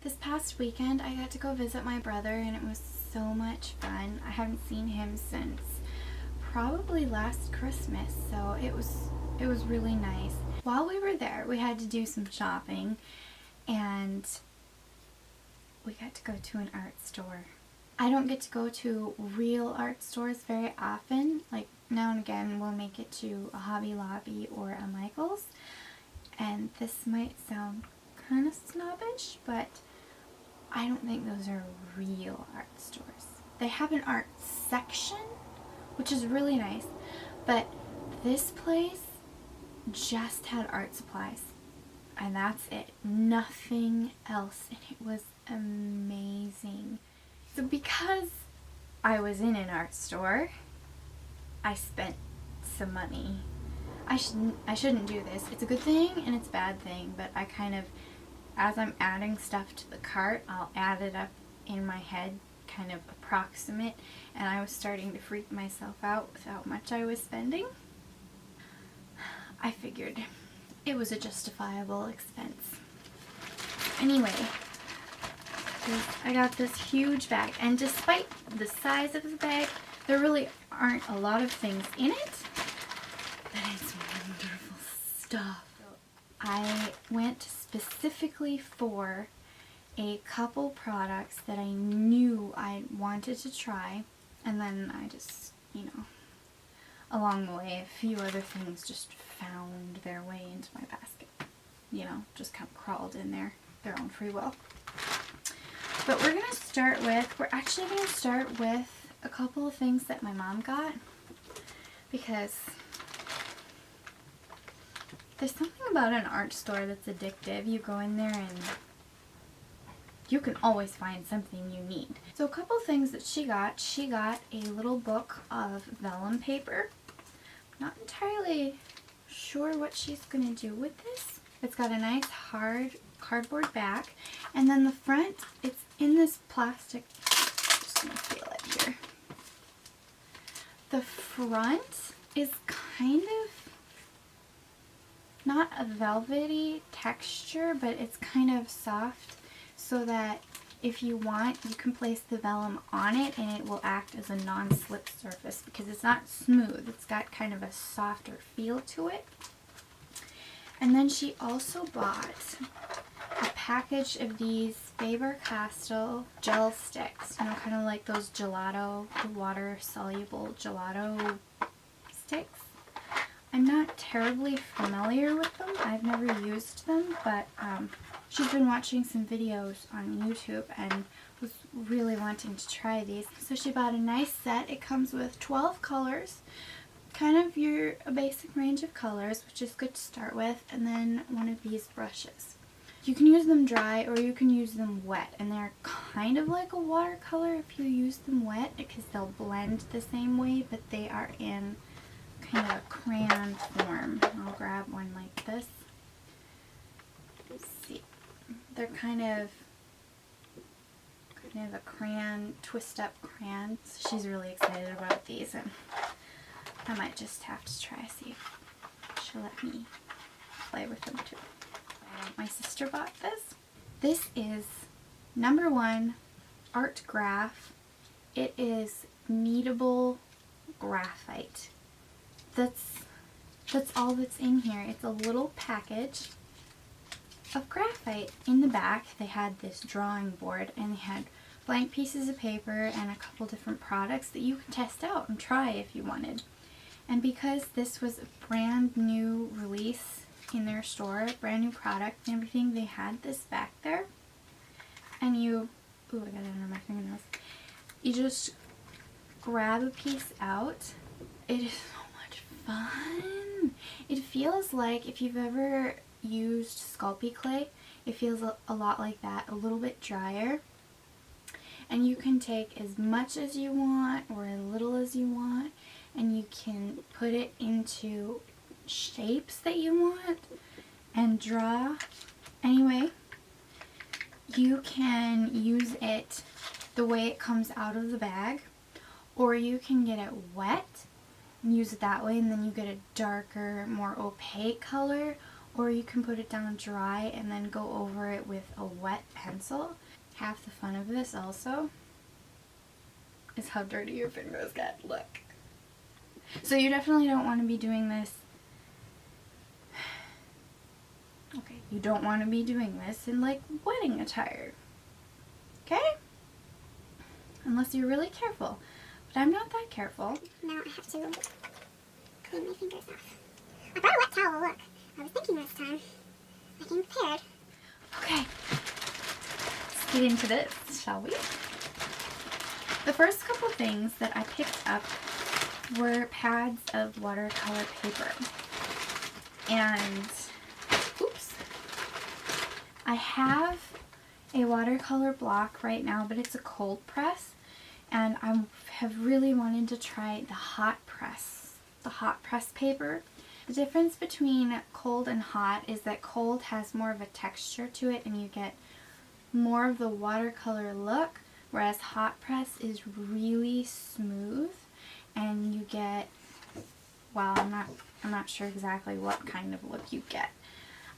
This past weekend I got to go visit my brother and it was so much fun. I haven't seen him since probably last Christmas, so it was really nice. While we were there, we had to do some shopping and we got to go to an art store. I don't get to go to real art stores very often. Like now and again we'll make it to a Hobby Lobby or a Michael's, and this might sound kind of snobbish, but I don't think those are real art stores. They have an art section, which is really nice, but this place just had art supplies, and that's it. Nothing else, and it was amazing. So because I was in an art store, I spent some money. I shouldn't do this. It's a good thing and it's a bad thing, but I kind of, as I'm adding stuff to the cart, I'll add it up in my head, kind of approximate, and I was starting to freak myself out with how much I was spending. I figured it was a justifiable expense. Anyway, I got this huge bag, and despite the size of the bag, there really aren't a lot of things in it, but it's wonderful stuff. I went specifically for a couple products that I knew I wanted to try, and then I just, along the way, a few other things just found their way into my basket. Just kind of crawled in there, their own free will. But we're actually going to start with a couple of things that my mom got, because there's something about an art store that's addictive. You go in there and you can always find something you need. So a couple things that she got a little book of vellum paper. Not entirely sure what she's going to do with this. It's got a nice hard cardboard back, and then the front, it's in this plastic. Just going to feel it here. The front is kind of not a velvety texture, but it's kind of soft, so that if you want, you can place the vellum on it and it will act as a non-slip surface, because it's not smooth. It's got kind of a softer feel to it. And then she also bought a package of these Faber-Castell gel sticks, kind of like those gelato, the water-soluble gelato sticks. I'm not terribly familiar with them. I've never used them, but she's been watching some videos on YouTube and was really wanting to try these. So she bought a nice set. It comes with 12 colors, kind of a basic range of colors, which is good to start with, and then one of these brushes. You can use them dry or you can use them wet, and they're kind of like a watercolor if you use them wet, because they'll blend the same way, but they are in kind of a crayon form. I'll grab one like this. Let's see. They're kind of a crayon, twist up crayon. So she's really excited about these, and I might just have to try, see if she'll let me play with them too. My sister bought this. This is number 1 art graph. It is kneadable graphite. That's all that's in here. It's a little package of graphite. In the back they had this drawing board, and they had blank pieces of paper and a couple different products that you could test out and try if you wanted. And because this was a brand new release in their store, brand new product and everything, they had this back there, and I got it under my fingernails. You just grab a piece out. It is so much fun. It feels like, if you've ever used Sculpey clay, it feels a lot like that, a little bit drier, and you can take as much as you want or as little as you want, and you can put it into shapes that you want and draw. Anyway, you can use it the way it comes out of the bag, or you can get it wet and use it that way, and then you get a darker, more opaque color, or you can put it down dry and then go over it with a wet pencil. Half the fun of this also is how dirty your fingers get. Look. So you definitely don't want to be doing this. Okay, you don't want to be doing this in like wedding attire. Okay? Unless you're really careful. But I'm not that careful. Now I have to clean my fingers off. I brought a wet towel, look. I was thinking this time. I came prepared. Okay. Let's get into this, shall we? The first couple things that I picked up were pads of watercolor paper. And, oops. I have a watercolor block right now, but it's a cold press. And I have really wanted to try the hot press paper. The difference between cold and hot is that cold has more of a texture to it and you get more of the watercolor look, whereas hot press is really smooth and you get, well, I'm not sure exactly what kind of look you get.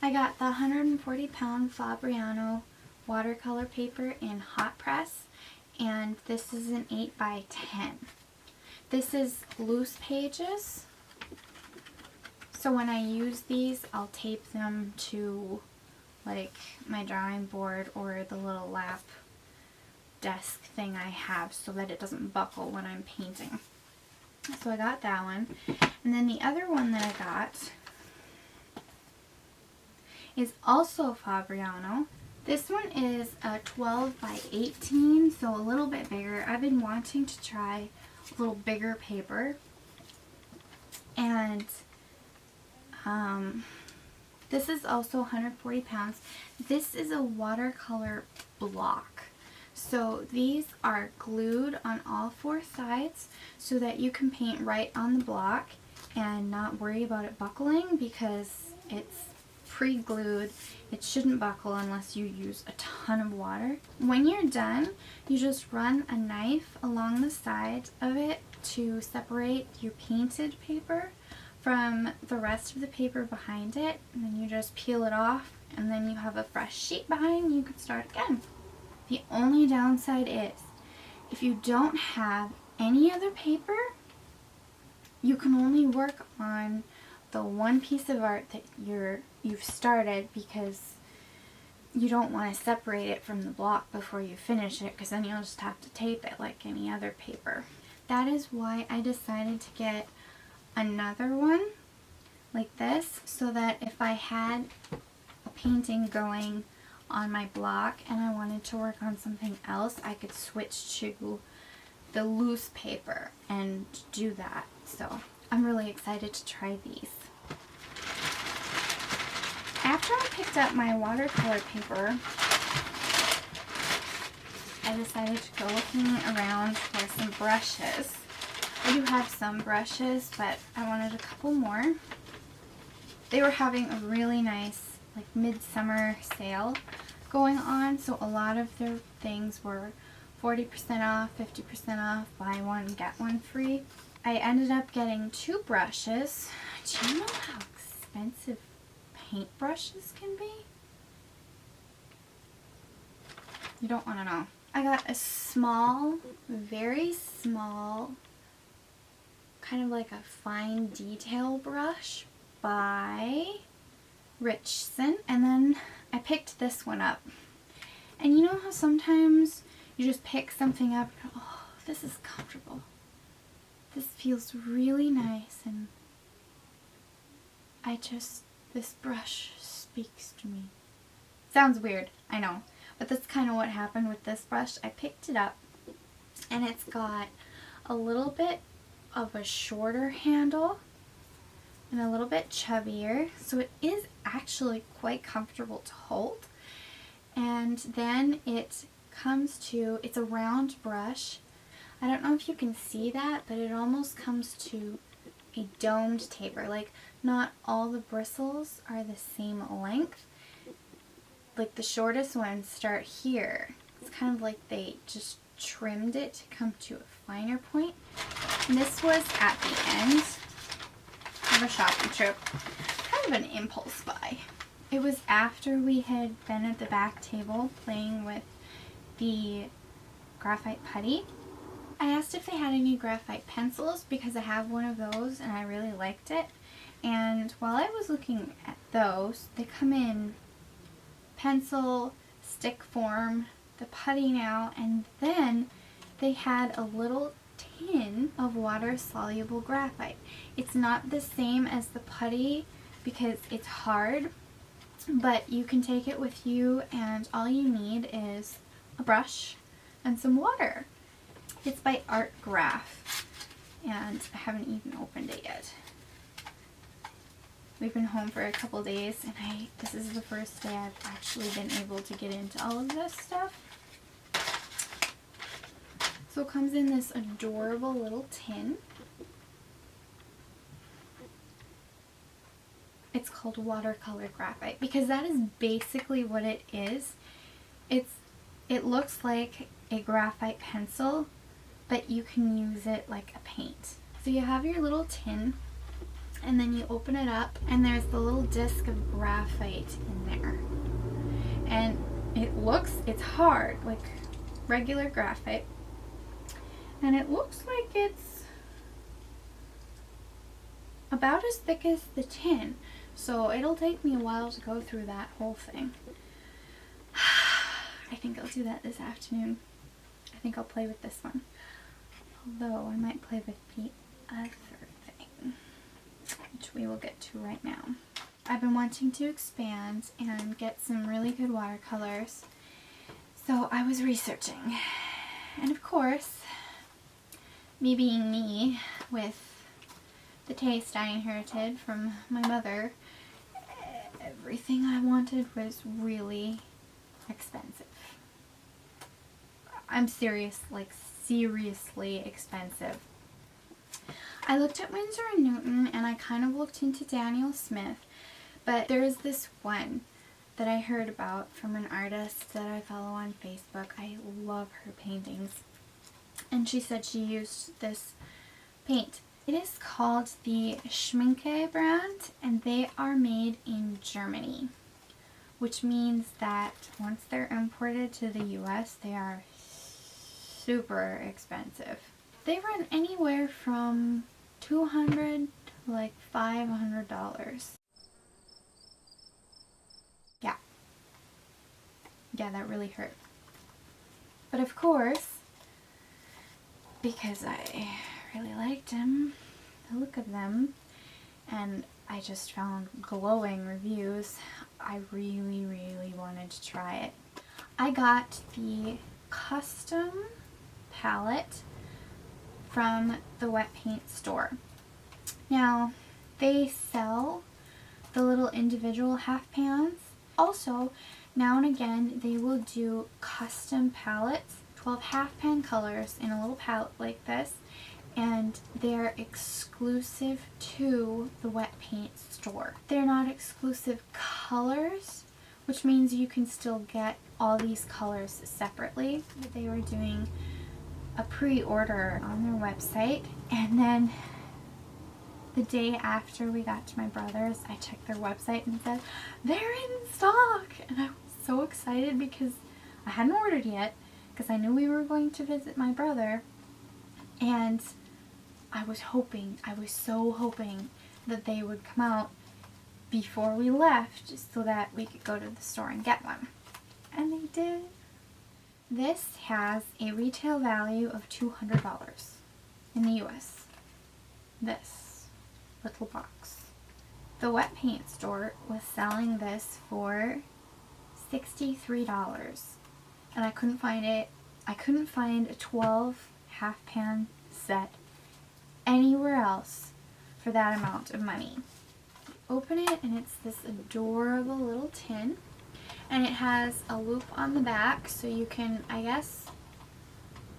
I got the 140-pound Fabriano watercolor paper in hot press, and this is an 8x10. This is loose pages, so when I use these, I'll tape them to like my drawing board or the little lap desk thing I have so that it doesn't buckle when I'm painting. So I got that one. And then the other one that I got is also Fabriano. This one is a 12x18, so a little bit bigger. I've been wanting to try a little bigger paper. And this is also 140 pounds. This is a watercolor block. So these are glued on all four sides so that you can paint right on the block and not worry about it buckling because it's pre-glued. It shouldn't buckle unless you use a ton of water. When you're done, you just run a knife along the side of it to separate your painted paper from the rest of the paper behind it, and then you just peel it off and then you have a fresh sheet behind and you can start again. The only downside is if you don't have any other paper, you can only work on the one piece of art that you've started because you don't want to separate it from the block before you finish it because then you'll just have to tape it like any other paper. That is why I decided to get another one like this so that if I had a painting going on my block and I wanted to work on something else, I could switch to the loose paper and do that. So I'm really excited to try these. After I picked up my watercolor paper, I decided to go looking around for some brushes. I do have some brushes, but I wanted a couple more. They were having a really nice like midsummer sale going on, so a lot of their things were 40% off, 50% off, buy one, get one free. I ended up getting 2 brushes. Do you know how expensive paint brushes can be? You don't want to know. I got a small, very small, kind of like a fine detail brush by Richson, and then I picked this one up. And you know how sometimes you just pick something up and oh, this is comfortable. This feels really nice, and this brush speaks to me. Sounds weird, I know, but that's kind of what happened with this brush. I picked it up and it's got a little bit of a shorter handle and a little bit chubbier, so it is actually quite comfortable to hold. And then it's a round brush. I don't know if you can see that, but it almost comes to a domed taper. Like, not all the bristles are the same length. Like, the shortest ones start here. It's kind of like they just trimmed it to come to a finer point. And this was at the end of a shopping trip. Kind of an impulse buy. It was after we had been at the back table playing with the graphite putty. I asked if they had any graphite pencils because I have one of those and I really liked it. And while I was looking at those, they come in pencil, stick form, the putty now, and then they had a little tin of water-soluble graphite. It's not the same as the putty because it's hard, but you can take it with you and all you need is a brush and some water. It's by Art Graph and I haven't even opened it yet. We've been home for a couple days and this is the first day I've actually been able to get into all of this stuff. So it comes in this adorable little tin. It's called watercolor graphite because that is basically what it is. It looks like a graphite pencil, but you can use it like a paint. So you have your little tin and then you open it up and there's the little disc of graphite in there. And it's hard, like regular graphite. And it looks like it's about as thick as the tin. So it'll take me a while to go through that whole thing. I think I'll do that this afternoon. I think I'll play with this one. Although I might play with the other thing, which we will get to right now. I've been wanting to expand and get some really good watercolors. So I was researching. And of course, me being me, with the taste I inherited from my mother, everything I wanted was really expensive. I'm serious, like seriously expensive. I looked at Winsor & Newton and I kind of looked into Daniel Smith, but there is this one that I heard about from an artist that I follow on Facebook. I love her paintings. And she said she used this paint. It is called the Schminke brand and they are made in Germany, which means that once they're imported to the US, they are super expensive. They run anywhere from $200 to like $500. Yeah, that really hurt. But of course, because I really liked them, the look of them, and I just found glowing reviews, I really, really wanted to try it. I got the custom palette from the wet paint store. Now, they sell the little individual half pans. Also, now and again, they will do custom palettes, 12 half pan colors in a little palette like this, and they're exclusive to the wet paint store. They're not exclusive colors, which means you can still get all these colors separately. They were doing a pre-order on their website, and then the day after we got to my brother's, I checked their website and it said, they're in stock! And I was so excited because I hadn't ordered yet, because I knew we were going to visit my brother, and I was so hoping that they would come out before we left so that we could go to the store and get one. And they did. This has a retail value of $200 in the US. This little box. The wet paint store was selling this for $63 and I couldn't find it. I couldn't find a 12 half pan set anywhere else for that amount of money. Open it and it's this adorable little tin, and it has a loop on the back so you can,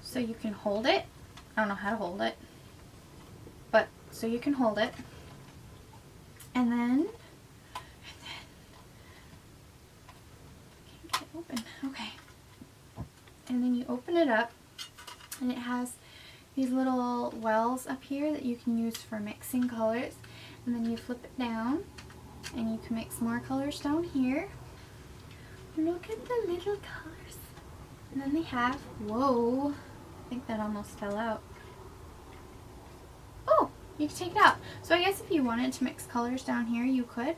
so you can hold it. I don't know how to hold it, but so you can hold it. And then can't get it open. Okay. And then you open it up and it has these little wells up here that you can use for mixing colors. And then you flip it down And you can mix more colors down here. Look at the little colors. And then they have, whoa, I think that almost fell out. Oh, you can take it out. So I guess if you wanted to mix colors down here, you could.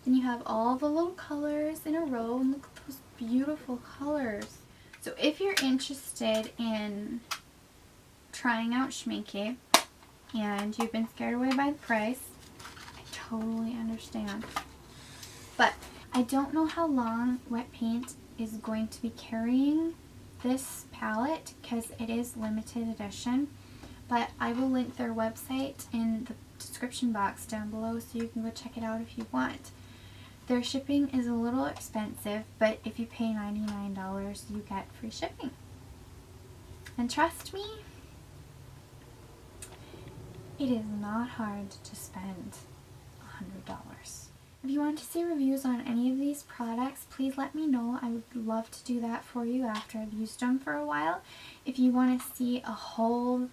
Then you have all the little colors in a row, and look at those beautiful colors. So if you're interested in trying out Schminke and you've been scared away by the price, I totally understand. But I don't know how long Wet Paint is going to be carrying this palette because it is limited edition. But I will link their website in the description box down below so you can go check it out if you want. Their shipping is a little expensive, but if you pay $99, you get free shipping. And trust me, it is not hard to spend $100. If you want to see reviews on any of these products, please let me know. I would love to do that for you after I've used them for a while. If you want to see a whole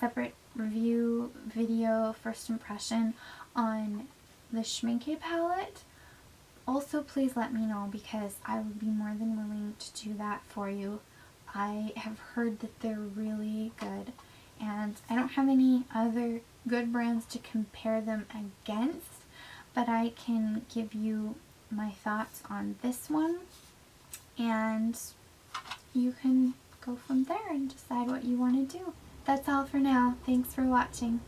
separate review video, first impression on the Schminke palette, also please let me know because I would be more than willing to do that for you. I have heard that they're really good, and I don't have any other good brands to compare them against, but I can give you my thoughts on this one, and you can go from there and decide what you want to do. That's all for now. Thanks for watching.